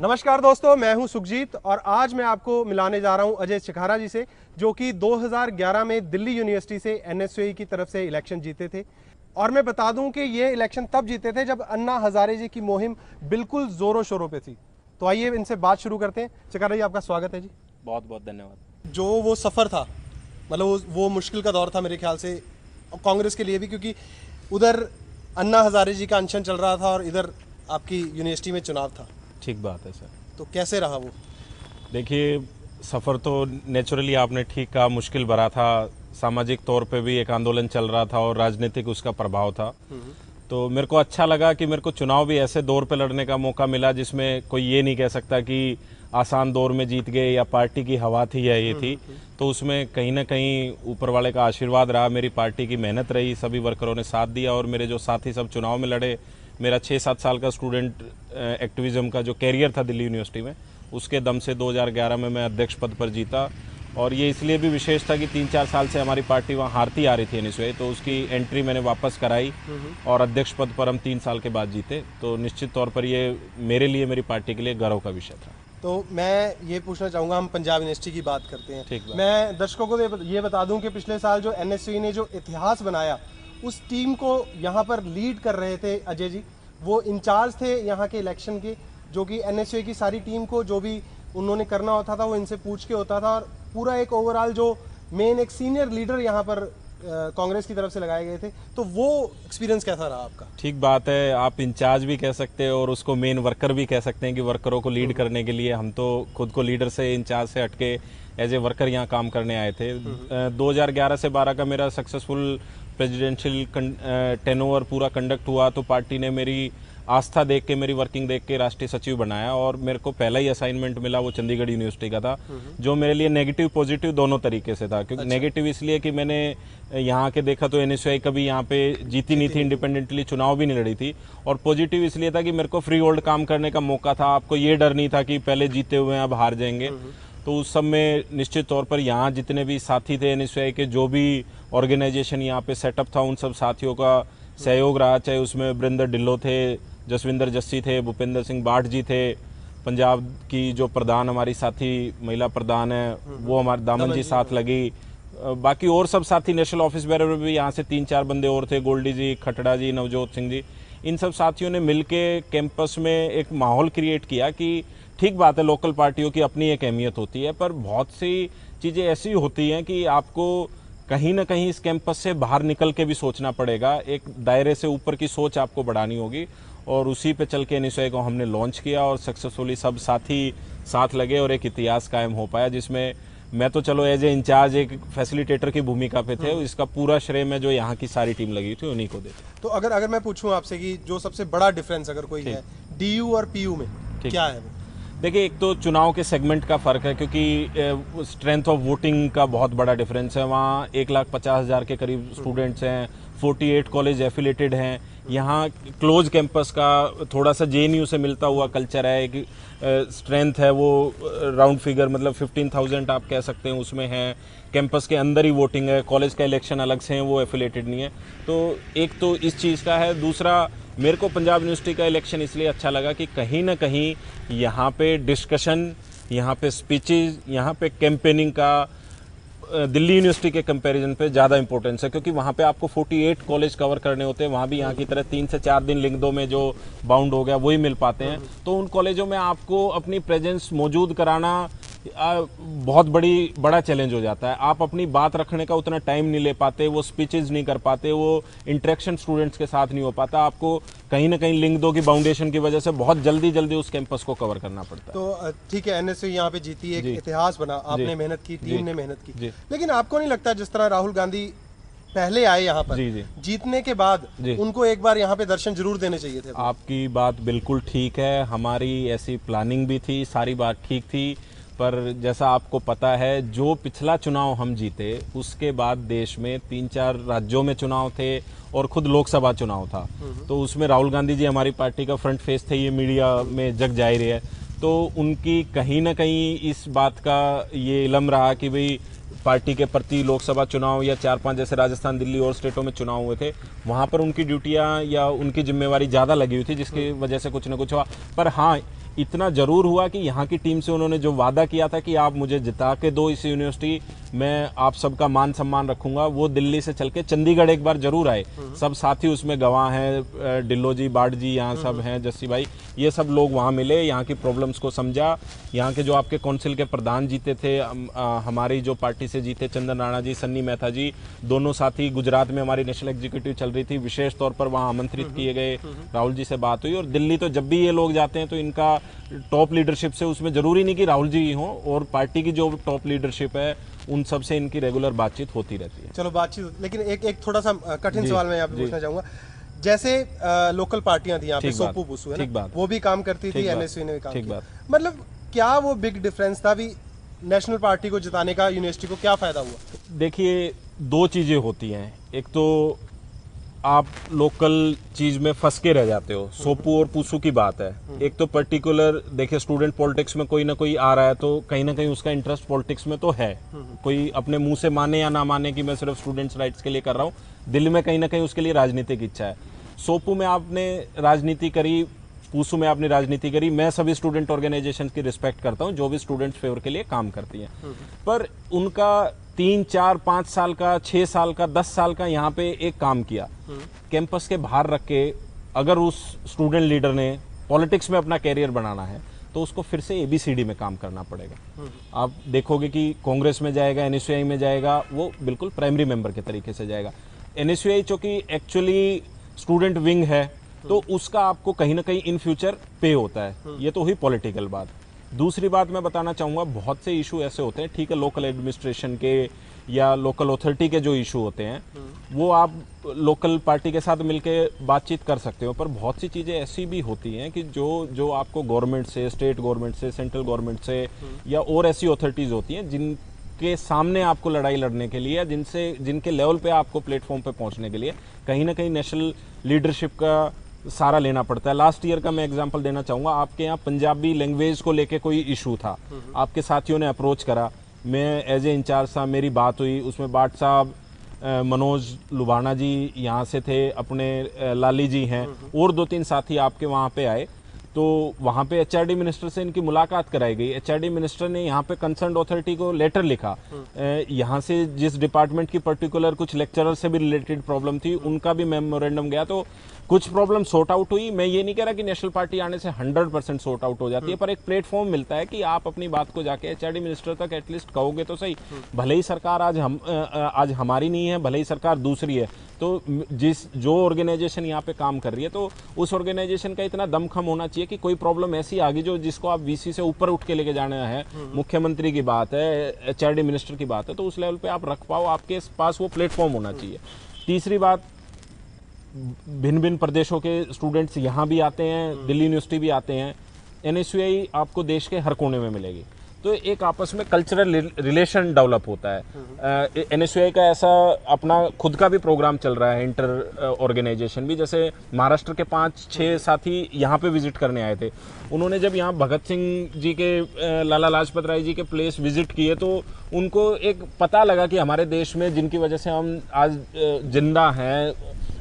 नमस्कार दोस्तों, मैं हूं सुखजीत और आज मैं आपको मिलाने जा रहा हूं अजय चिखारा जी से, जो कि 2011 में दिल्ली यूनिवर्सिटी से एनएसयूआई की तरफ से इलेक्शन जीते थे। और मैं बता दूं कि ये इलेक्शन तब जीते थे जब अन्ना हजारे जी की मुहिम बिल्कुल जोरों शोरों पे थी। तो आइए इनसे बात शुरू करते हैं। चिखारा जी, आपका स्वागत है जी। बहुत बहुत धन्यवाद। जो वो सफ़र था, मतलब वो मुश्किल का दौर था मेरे ख्याल से कांग्रेस के लिए भी, क्योंकि उधर अन्ना हजारे जी का अनशन चल रहा था और इधर आपकी यूनिवर्सिटी में चुनाव था। ठीक बात है सर। तो कैसे रहा वो? देखिए, सफ़र तो नेचुरली आपने ठीक कहा, मुश्किल भरा था। सामाजिक तौर पे भी एक आंदोलन चल रहा था और राजनीतिक उसका प्रभाव था। तो मेरे को अच्छा लगा कि मेरे को चुनाव भी ऐसे दौर पे लड़ने का मौका मिला जिसमें कोई ये नहीं कह सकता कि आसान दौर में जीत गए या पार्टी की हवा थी या ये थी। तो उसमें कहीं ना कहीं ऊपर वाले का आशीर्वाद रहा, मेरी पार्टी की मेहनत रही, सभी वर्करों ने साथ दिया और मेरे जो साथी सब चुनाव में लड़े। मेरा 6-7 साल का स्टूडेंट एक्टिविज्म का जो कैरियर था दिल्ली यूनिवर्सिटी में, उसके दम से 2011 में मैं अध्यक्ष पद पर जीता। और ये इसलिए भी विशेष था कि 3-4 साल से हमारी पार्टी वहाँ हारती आ रही थी एनएसयूआई, तो उसकी एंट्री मैंने वापस कराई और अध्यक्ष पद पर हम 3 साल के बाद जीते। तो निश्चित तौर पर ये मेरे लिए, मेरी पार्टी के लिए गर्व का विषय था। तो मैं ये पूछना चाहूँगा, हम पंजाब यूनिवर्सिटी की बात करते हैं। ठीक बात। मैं दर्शकों को ये बता दूं कि पिछले साल जो एनएसयूआई ने जो इतिहास बनाया, उस टीम को यहाँ पर लीड कर रहे थे अजय जी। वो इंचार्ज थे यहाँ के इलेक्शन के, जो कि एनएसयूआई की सारी टीम को जो भी उन्होंने करना होता था वो इनसे पूछ के होता था। और पूरा एक ओवरऑल जो मेन एक सीनियर लीडर यहाँ पर कांग्रेस की तरफ से लगाए गए थे। तो वो एक्सपीरियंस कैसा रहा आपका? ठीक बात है, आप इंचार्ज भी कह सकते हैं और उसको मेन वर्कर भी कह सकते हैं कि वर्करों को लीड करने के लिए हम तो खुद को लीडर से, इंचार्ज से हटके एज ए वर्कर यहाँ काम करने आए थे। 2011 से 12 का मेरा सक्सेसफुल प्रेसिडेंशियल टेनओवर पूरा कंडक्ट हुआ। तो पार्टी ने मेरी आस्था देख के, मेरी वर्किंग देख के राष्ट्रीय सचिव बनाया और मेरे को पहला ही असाइनमेंट मिला वो चंडीगढ़ यूनिवर्सिटी का था, जो मेरे लिए नेगेटिव पॉजिटिव दोनों तरीके से था। क्योंकि नेगेटिव इसलिए कि मैंने यहाँ के देखा तो एनएसयूआई कभी यहाँ पे जीती नहीं थी, इंडिपेंडेंटली चुनाव भी नहीं लड़ी थी। और पॉजिटिव इसलिए था कि मेरे को फ्री होल्ड काम करने का मौका था। आपको ये डर नहीं था कि पहले जीते हुए हैं अब हार जाएंगे। तो उस सब में निश्चित तौर पर यहाँ जितने भी साथी थे एनएसयूआई के, जो भी ऑर्गेनाइजेशन यहाँ पे सेटअप था, उन सब साथियों का सहयोग रहा। चाहे उसमें वरिंदर ढिल्लों थे, जसविंदर जस्सी थे, भूपेंद्र सिंह बाठ जी थे, पंजाब की जो प्रधान हमारी साथी महिला प्रधान है वो हमारे दामन जी साथ लगी, बाकी और सब साथी नेशनल ऑफिस बेरर भी यहाँ से 3-4 बंदे और थे, गोल्डी जी, खटड़ा जी, नवजोत सिंह जी। इन सब साथियों ने मिलके कैंपस में एक माहौल क्रिएट किया कि ठीक बात है, लोकल पार्टियों की अपनी एक अहमियत होती है, पर बहुत सी चीज़ें ऐसी होती हैं कि आपको कहीं ना कहीं इस कैंपस से बाहर निकल के भी सोचना पड़ेगा। एक दायरे से ऊपर की सोच आपको बढ़ानी होगी और उसी पे चल के एनएसयूआई को हमने लॉन्च किया और सक्सेसफुली सब साथी साथ लगे और एक इतिहास कायम हो पाया, जिसमें मैं तो चलो एज ए इंचार्ज एक फैसिलिटेटर की भूमिका पे थे। इसका पूरा श्रेय मैं जो यहाँ की सारी टीम लगी थी उन्हीं को देता। तो अगर मैं पूछूं आपसे कि जो सबसे बड़ा डिफरेंस अगर कोई है डीयू और पीयू में, क्या है वो? देखिए, एक तो चुनाव के सेगमेंट का फर्क है, क्योंकि स्ट्रेंथ ऑफ वोटिंग का बहुत बड़ा डिफरेंस है। वहाँ 1,50,000 के करीब स्टूडेंट्स हैं, 48 कॉलेज एफिलेटेड हैं। यहाँ क्लोज कैंपस का थोड़ा सा जेएनयू से मिलता हुआ कल्चर है। एक स्ट्रेंथ है वो राउंड फिगर, मतलब 15,000 आप कह सकते हैं उसमें है। कैंपस के अंदर ही वोटिंग है, कॉलेज का इलेक्शन अलग से है, वो एफिलेटेड नहीं है। तो एक तो इस चीज़ का है। दूसरा, मेरे को पंजाब यूनिवर्सिटी का इलेक्शन इसलिए अच्छा लगा कि कहीं ना कहीं यहाँ पे डिस्कशन, यहाँ पे स्पीचेज, यहाँ पे कैंपेनिंग का दिल्ली यूनिवर्सिटी के कंपैरिजन पे ज़्यादा इंपॉर्टेंस है, क्योंकि वहाँ पे आपको 48 कॉलेज कवर करने होते हैं। वहाँ भी यहाँ की तरह 3 से 4 दिन लिंक 2 में जो बाउंड हो गया वही मिल पाते हैं। तो उन कॉलेजों में आपको अपनी प्रेजेंस मौजूद कराना बहुत बड़ा चैलेंज हो जाता है। आप अपनी बात रखने का उतना टाइम नहीं ले पाते, वो स्पीचेज नहीं कर पाते, वो इंटरेक्शन स्टूडेंट्स के साथ नहीं हो पाता। आपको कहीं ना कहीं लिंक 2 की बाउंडेशन की वजह से बहुत जल्दी उस कैंपस को कवर करना पड़ता है। तो ठीक है, एनएसयूआई यहाँ पे जीती, एक इतिहास बना, आपने मेहनत की, टीम ने मेहनत की, लेकिन आपको नहीं लगता जिस तरह राहुल गांधी पहले आए यहाँ पर, जीतने के बाद उनको एक बार यहाँ पे दर्शन जरूर देने चाहिए थे? आपकी बात बिल्कुल ठीक है, हमारी ऐसी प्लानिंग भी थी, सारी बात ठीक थी। पर जैसा आपको पता है, जो पिछला चुनाव हम जीते उसके बाद देश में 3-4 राज्यों में चुनाव थे और खुद लोकसभा चुनाव था। तो उसमें राहुल गांधी जी हमारी पार्टी का फ्रंट फेस थे, ये मीडिया में जग जाहिर है। तो उनकी कहीं ना कहीं इस बात का ये इल्म रहा कि भाई पार्टी के प्रति लोकसभा चुनाव या 4-5 जैसे राजस्थान, दिल्ली और स्टेटों में चुनाव हुए थे, वहाँ पर उनकी ड्यूटियाँ या उनकी जिम्मेवारी ज़्यादा लगी हुई थी, जिसकी वजह से कुछ ना कुछ हुआ। पर हाँ, इतना जरूर हुआ कि यहाँ की टीम से उन्होंने जो वादा किया था कि आप मुझे जिता के दो इस यूनिवर्सिटी, मैं आप सबका मान सम्मान रखूंगा, वो दिल्ली से चल के चंडीगढ़ एक बार जरूर आए। सब साथी उसमें गवाह हैं, डिल्लो जी, बाट जी, यहाँ सब हैं, जस्सी भाई, ये सब लोग वहाँ मिले, यहाँ की प्रॉब्लम्स को समझा। यहाँ के जो आपके काउंसिल के प्रधान जीते थे, हमारी जो पार्टी से जीते, चंदन राणा जी, सन्नी मेहता जी, दोनों साथी, गुजरात में हमारी नेशनल एग्जीक्यूटिव चल रही थी, विशेष तौर पर वहाँ आमंत्रित किए गए, राहुल जी से बात हुई। और दिल्ली तो जब भी ये लोग जाते हैं तो इनका टॉप लीडरशिप से, उसमें जरूरी नहीं कि राहुल जी ही हों, और पार्टी की जो टॉप लीडरशिप है उन सब से इनकी रेगुलर बातचीत होती रहती है। चलो बातचीत, लेकिन एक थोड़ा सा कठिन सवाल मैं यहाँ पे पूछना चाहूंगा। जैसे लोकल पार्टियां थी यहाँ पे, सोपू पूसू है ना, वो भी काम करती थी, एनएसयू ने भी काम किया, मतलब क्या वो बिग डिफरेंस था भी नेशनल पार्टी को जिताने का? यूनिवर्सिटी को क्या फायदा हुआ? देखिए, दो चीजें होती हैं। एक तो आप लोकल चीज में फंस के रह जाते हो, सोपू और पूसू की बात है। एक तो पर्टिकुलर देखिए, स्टूडेंट पॉलिटिक्स में कोई ना कोई आ रहा है तो कहीं ना कहीं उसका इंटरेस्ट पॉलिटिक्स में तो है। कोई अपने मुंह से माने या ना माने कि मैं सिर्फ स्टूडेंट्स राइट्स के लिए कर रहा हूँ, दिल में कहीं ना कहीं उसके लिए राजनीतिक इच्छा है। सोपू में आपने राजनीति करी, पूसू में आपने राजनीति करी। मैं सभी स्टूडेंट ऑर्गेनाइजेशन की रिस्पेक्ट करता हूँ जो भी स्टूडेंट्स फेवर के लिए काम करती हैं, पर उनका 3, 4, 5 साल का, 6 साल का, 10 साल का यहाँ पे एक काम किया, कैंपस के बाहर रख के, अगर उस स्टूडेंट लीडर ने पॉलिटिक्स में अपना कैरियर बनाना है तो उसको फिर से ABCD में काम करना पड़ेगा। आप देखोगे कि कांग्रेस में जाएगा, NSUI में जाएगा, वो बिल्कुल प्राइमरी मेंबर के तरीके से जाएगा। NSUI चूंकि एक्चुअली स्टूडेंट विंग है तो उसका आपको कहीं ना कहीं इन फ्यूचर पे होता है। ये तो हुई पॉलिटिकल बात। दूसरी बात मैं बताना चाहूँगा, बहुत से इशू ऐसे होते हैं, ठीक है, लोकल एडमिनिस्ट्रेशन के या लोकल अथॉरिटी के जो इशू होते हैं वो आप लोकल पार्टी के साथ मिलके बातचीत कर सकते हो, पर बहुत सी चीज़ें ऐसी भी होती हैं कि जो आपको गवर्नमेंट से, स्टेट गवर्नमेंट से, सेंट्रल गवर्नमेंट से या और ऐसी अथॉरिटीज़ होती हैं जिनके सामने आपको लड़ाई लड़ने के लिए, जिनके लेवल पे आपको प्लेटफॉर्म पे पहुंचने के लिए कहीं ना कहीं नेशनल लीडरशिप का सारा लेना पड़ता है। लास्ट ईयर का मैं एग्जांपल देना चाहूँगा। आपके यहाँ पंजाबी लैंग्वेज को लेके कोई इशू था, आपके साथियों ने अप्रोच करा, मैं एज ए इंचार्ज था, मेरी बात हुई, उसमें बाट साहब, मनोज लुबाना जी यहाँ से थे, अपने लाली जी हैं, और 2-3 साथी आपके वहाँ पे आए। तो वहाँ पे HRD मिनिस्टर से इनकी मुलाकात कराई गई। HRD मिनिस्टर ने यहाँ पे कंसर्न अथॉरिटी को लेटर लिखा, यहाँ से जिस डिपार्टमेंट की पर्टिकुलर कुछ लेक्चरर से भी रिलेटेड प्रॉब्लम थी उनका भी मेमोरेंडम गया, तो कुछ प्रॉब्लम सॉर्ट आउट हुई। मैं ये नहीं कह रहा कि नेशनल पार्टी आने से 100% सॉर्ट आउट हो जाती है, पर एक प्लेटफॉर्म मिलता है कि आप अपनी बात को जाके HRD मिनिस्टर तक एटलीस्ट कहोगे तो सही। भले ही सरकार आज हमारी नहीं है, भले ही सरकार दूसरी है, तो जो ऑर्गेनाइजेशन यहाँ पे काम कर रही है तो उस ऑर्गेनाइजेशन का इतना दमखम होना चाहिए कि कोई प्रॉब्लम ऐसी आ गई जिसको आप VC से ऊपर उठ के लेके जाना है, मुख्यमंत्री की बात है, HRD मिनिस्टर की बात है, तो उस लेवल पे आप रख पाओ, आपके पास वो प्लेटफॉर्म होना चाहिए। तीसरी बात, भिन्न भिन्न प्रदेशों के स्टूडेंट्स यहाँ भी आते हैं, दिल्ली यूनिवर्सिटी भी आते हैं, NSUI आपको देश के हर कोने में मिलेगी, तो एक आपस में कल्चरल रिलेशन डेवलप होता है। NSUI का ऐसा अपना खुद का भी प्रोग्राम चल रहा है, इंटर ऑर्गेनाइजेशन भी। जैसे महाराष्ट्र के 5-6 साथी यहाँ पे विजिट करने आए थे, उन्होंने जब यहाँ भगत सिंह जी के, लाला लाजपत राय जी के प्लेस विजिट किए तो उनको एक पता लगा कि हमारे देश में जिनकी वजह से हम आज जिंदा हैं,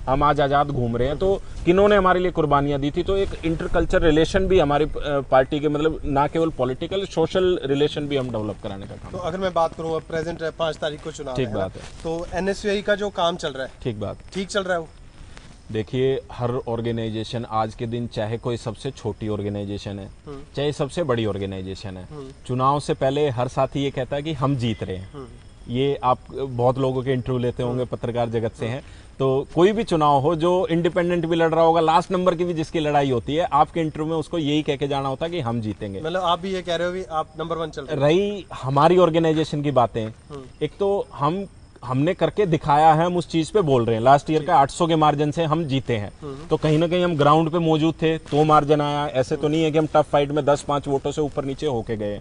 हम आज आज़ाद घूम रहे हैं, तो किन्होंने हमारे लिए कुर्बानियां दी थी। तो एक इंटरकल्चर रिलेशन भी हमारी पार्टी के, मतलब ना केवल पॉलिटिकल, सोशल रिलेशन भी हम डेवलप कराने का काम। तो अगर मैं बात करूँ, अब प्रेजेंट 5 तारीख को चुनाव, ठीक बात है, तो NSUI का जो काम चल रहा है, ठीक बात, ठीक चल रहा है वो? देखिए, हर ऑर्गेनाइजेशन आज के दिन, चाहे कोई सबसे छोटी ऑर्गेनाइजेशन है चाहे सबसे बड़ी ऑर्गेनाइजेशन है, चुनाव से पहले हर साथी ये कहता है कि हम जीत रहे हैं। ये आप बहुत लोगों के इंटरव्यू लेते होंगे, पत्रकार जगत से हैं, तो कोई भी चुनाव हो, जो इंडिपेंडेंट भी लड़ रहा होगा, लास्ट नंबर की भी जिसकी लड़ाई होती है, आपके इंटरव्यू में उसको यही कह के जाना होता है कि हम जीतेंगे। मतलब आप भी ये कह रहे हो कि आप नंबर 1 चल रहे हो। रही हमारी ऑर्गेनाइजेशन की बातें, एक तो हमने करके दिखाया है, हम उस चीज पे बोल रहे हैं। लास्ट ईयर का 800 के मार्जिन से हम जीते हैं, तो कहीं ना कहीं हम ग्राउंड पे मौजूद थे तो मार्जिन आया। ऐसे तो नहीं है कि हम टफ फाइट में 10-5 वोटों से ऊपर नीचे होके गए।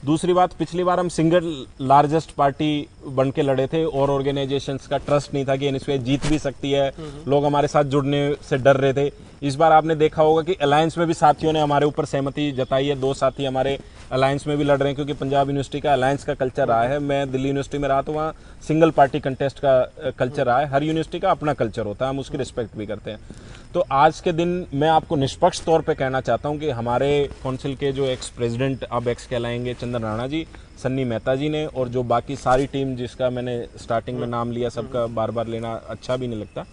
दूसरी बात, पिछली बार हम सिंगल लार्जेस्ट पार्टी बन के लड़े थे और ऑर्गेनाइजेशंस का ट्रस्ट नहीं था कि NSUI जीत भी सकती है, लोग हमारे साथ जुड़ने से डर रहे थे। इस बार आपने देखा होगा कि अलायंस में भी साथियों ने हमारे ऊपर सहमति जताई है। 2 साथी हमारे अलायंस में भी लड़ रहे हैं, क्योंकि पंजाब यूनिवर्सिटी का अलायंस का कल्चर रहा है। मैं दिल्ली यूनिवर्सिटी में रहा तो वहाँ सिंगल पार्टी कंटेस्ट का कल्चर रहा है। हर यूनिवर्सिटी का अपना कल्चर होता है, हम उसकी रिस्पेक्ट भी करते हैं। तो आज के दिन मैं आपको निष्पक्ष तौर पे कहना चाहता हूं कि हमारे काउंसिल के जो एक्स प्रेसिडेंट, अब एक्स कहलाएंगे, चंदन राणा जी, सन्नी मेहता जी ने, और जो बाकी सारी टीम जिसका मैंने स्टार्टिंग में नाम लिया, सबका बार बार लेना अच्छा भी नहीं लगता,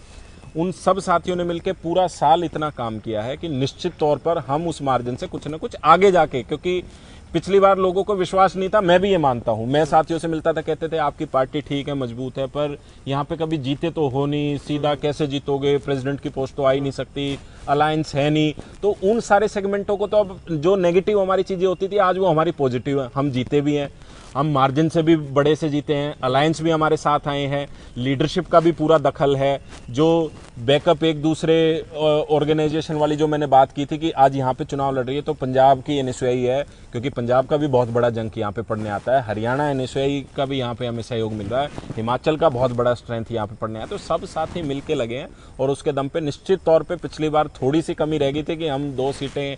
उन सब साथियों ने मिलकर पूरा साल इतना काम किया है कि निश्चित तौर पर हम उस मार्जिन से कुछ ना कुछ आगे जाके, क्योंकि पिछली बार लोगों को विश्वास नहीं था, मैं भी ये मानता हूं। मैं साथियों से मिलता था, कहते थे आपकी पार्टी ठीक है, मजबूत है, पर यहाँ पे कभी जीते तो हो नहीं, सीधा कैसे जीतोगे, प्रेसिडेंट की पोस्ट तो आ ही नहीं सकती, अलायंस है नहीं। तो उन सारे सेगमेंटों को, तो अब जो नेगेटिव हमारी चीजें होती थी आज वो हमारी पॉजिटिव है। हम जीते भी हैं, हम मार्जिन से भी बड़े से जीते हैं, अलायंस भी हमारे साथ आए हैं, लीडरशिप का भी पूरा दखल है। जो बैकअप एक दूसरे ऑर्गेनाइजेशन वाली जो मैंने बात की थी कि आज यहाँ पे चुनाव लड़ रही है, तो पंजाब की एनएसयूआई है, क्योंकि पंजाब का भी बहुत बड़ा जंग यहाँ पे पड़ने आता है। हरियाणा एनएसयूआई का भी यहाँ पे हमें सहयोग मिल रहा है, हिमाचल का बहुत बड़ा स्ट्रेंथ यहाँ पे पड़ने आया। तो सब साथी मिल के लगे हैं, और उसके दम पे निश्चित तौर पर पिछली बार थोड़ी सी कमी रह गई थी कि हम 2 सीटें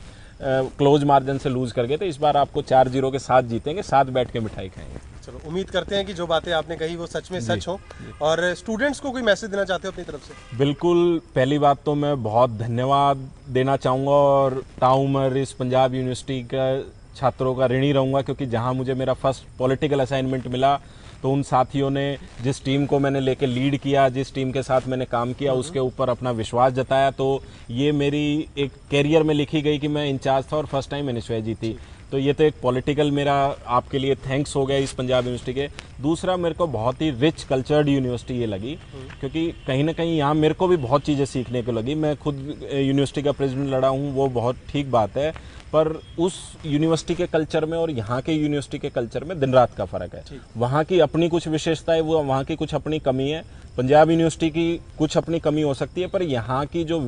क्लोज मार्जिन से लूज कर गए थे। इस बार आपको 4-0 के साथ जीतेंगे, साथ बैठ के मिठाई खाएंगे। चलो, उम्मीद करते हैं कि जो बातें आपने कही वो सच में सच हो। और स्टूडेंट्स को कोई मैसेज देना चाहते हो अपनी तरफ से? बिल्कुल, पहली बात तो मैं बहुत धन्यवाद देना चाहूँगा और ताउमर इस पंजाब यूनिवर्सिटी का छात्रों का ऋणी रहूँगा, क्योंकि जहाँ मुझे मेरा फर्स्ट पॉलिटिकल असाइनमेंट मिला तो उन साथियों ने, जिस टीम को मैंने लेके लीड किया, जिस टीम के साथ मैंने काम किया, उसके ऊपर अपना विश्वास जताया। तो ये मेरी एक कैरियर में लिखी गई कि मैं इंचार्ज था और फर्स्ट टाइम एनएसयूआई जीती। तो ये तो एक पॉलिटिकल मेरा आपके लिए थैंक्स हो गया इस पंजाब यूनिवर्सिटी के। दूसरा, मेरे को बहुत ही रिच कल्चर्ड यूनिवर्सिटी ये लगी, क्योंकि कहीं ना कहीं यहाँ मेरे को भी बहुत चीज़ें सीखने को लगी। मैं खुद यूनिवर्सिटी का प्रेसिडेंट लड़ा हूँ, वो बहुत ठीक बात है, पर उस यूनिवर्सिटी के कल्चर में और यहाँ के यूनिवर्सिटी के कल्चर में दिन रात का फर्क है। वहाँ की अपनी कुछ विशेषता है, वो वहाँ की कुछ अपनी कमी है। पंजाब यूनिवर्सिटी की कुछ अपनी कमी हो सकती है, पर यहाँ की जो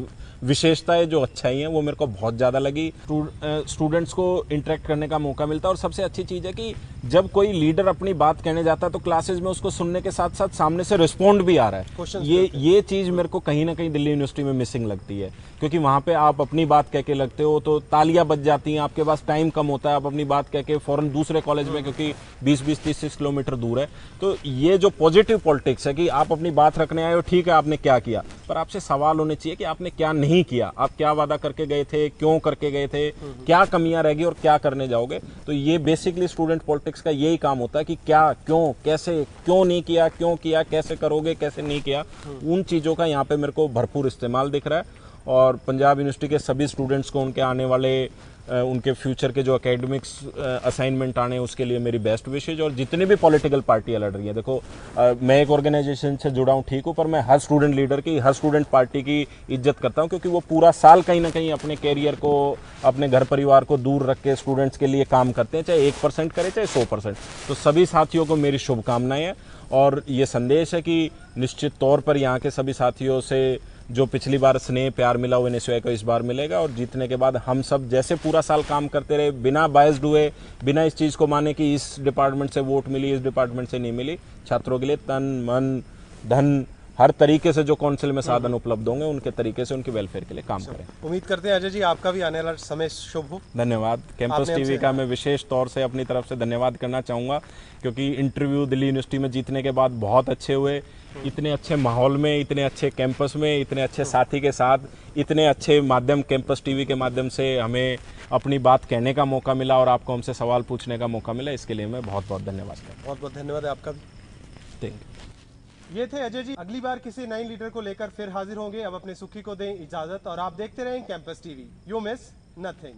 विशेषताएं, जो अच्छाई हैं, वो मेरे को बहुत ज़्यादा लगी। स्टूडेंट्स को इंटरेक्ट करने का मौका मिलता है, और सबसे अच्छी चीज़ है कि जब कोई लीडर अपनी बात कहने जाता है तो क्लासेज में उसको सुनने के साथ साथ सामने से रिस्पॉन्ड भी आ रहा है। ये चीज़ मेरे को कहीं ना कहीं दिल्ली यूनिवर्सिटी में मिसिंग लगती है, क्योंकि वहाँ पे आप अपनी बात कह के लगते हो तो तालियां बज जाती हैं, आपके पास टाइम कम होता है, आप अपनी बात कह के फौरन दूसरे कॉलेज में, क्योंकि 20-20, 30-30 किलोमीटर दूर है। तो ये जो पॉजिटिव पॉलिटिक्स है कि आप अपनी बात रखने आए हो, ठीक है आपने क्या किया, पर आपसे सवाल होने चाहिए कि आपने क्या नहीं किया, आप क्या वादा करके गए थे, क्यों करके गए थे, क्या कमियां रहेगी और क्या करने जाओगे। तो ये बेसिकली स्टूडेंट पॉलिटिक्स का यही काम होता है कि क्या, क्यों, कैसे, क्यों नहीं किया, क्यों किया, कैसे करोगे, कैसे नहीं किया। उन चीज़ों का यहाँ पे मेरे को भरपूर इस्तेमाल दिख रहा है। और पंजाब यूनिवर्सिटी के सभी स्टूडेंट्स को उनके आने वाले उनके फ्यूचर के जो एकेडमिक्स असाइनमेंट आने, उसके लिए मेरी बेस्ट विशेज। और जितनी भी पॉलिटिकल पार्टियां लड़ रही हैं, देखो मैं एक ऑर्गेनाइजेशन से जुड़ा हूं, ठीक हूं, पर मैं हर स्टूडेंट लीडर की, हर स्टूडेंट पार्टी की इज्जत करता हूं, क्योंकि वो पूरा साल कहीं ना कहीं अपने कैरियर को, अपने घर परिवार को दूर रख के स्टूडेंट्स के लिए काम करते हैं, चाहे 1% करे चाहे 100%। तो सभी साथियों को मेरी शुभकामनाएं हैं, और ये संदेश है कि निश्चित तौर पर यहाँ के सभी साथियों से जो पिछली बार स्नेह प्यार मिला वो एनएसयूआई को इस बार मिलेगा। और जीतने के बाद हम सब जैसे पूरा साल काम करते रहे, बिना बायस्ड हुए, बिना इस चीज़ को माने कि इस डिपार्टमेंट से वोट मिली, इस डिपार्टमेंट से नहीं मिली, छात्रों के लिए तन मन धन हर तरीके से जो काउंसिल में साधन उपलब्ध होंगे, उनके तरीके से उनके वेलफेयर के लिए काम करें। उम्मीद करते हैं अजय जी आपका भी आने वाला समय शुभ हो। धन्यवाद। कैंपस टीवी का मैं विशेष तौर से अपनी तरफ से धन्यवाद करना चाहूँगा, क्योंकि इंटरव्यू दिल्ली यूनिवर्सिटी में जीतने के बाद बहुत अच्छे हुए। इतने अच्छे माहौल में, इतने अच्छे कैंपस में, इतने अच्छे साथी के साथ, इतने अच्छे माध्यम कैंपस टीवी के माध्यम से हमें अपनी बात कहने का मौका मिला और आपको हमसे सवाल पूछने का मौका मिला, इसके लिए मैं बहुत बहुत धन्यवाद करता हूँ। बहुत बहुत धन्यवाद है आपका भी। Thank you. ये थे अजय जी। अगली बार किसी नए लीडर को लेकर फिर हाजिर होंगे। अब अपने सुखी को दें इजाजत, और आप देखते रहें campus TV. You miss nothing.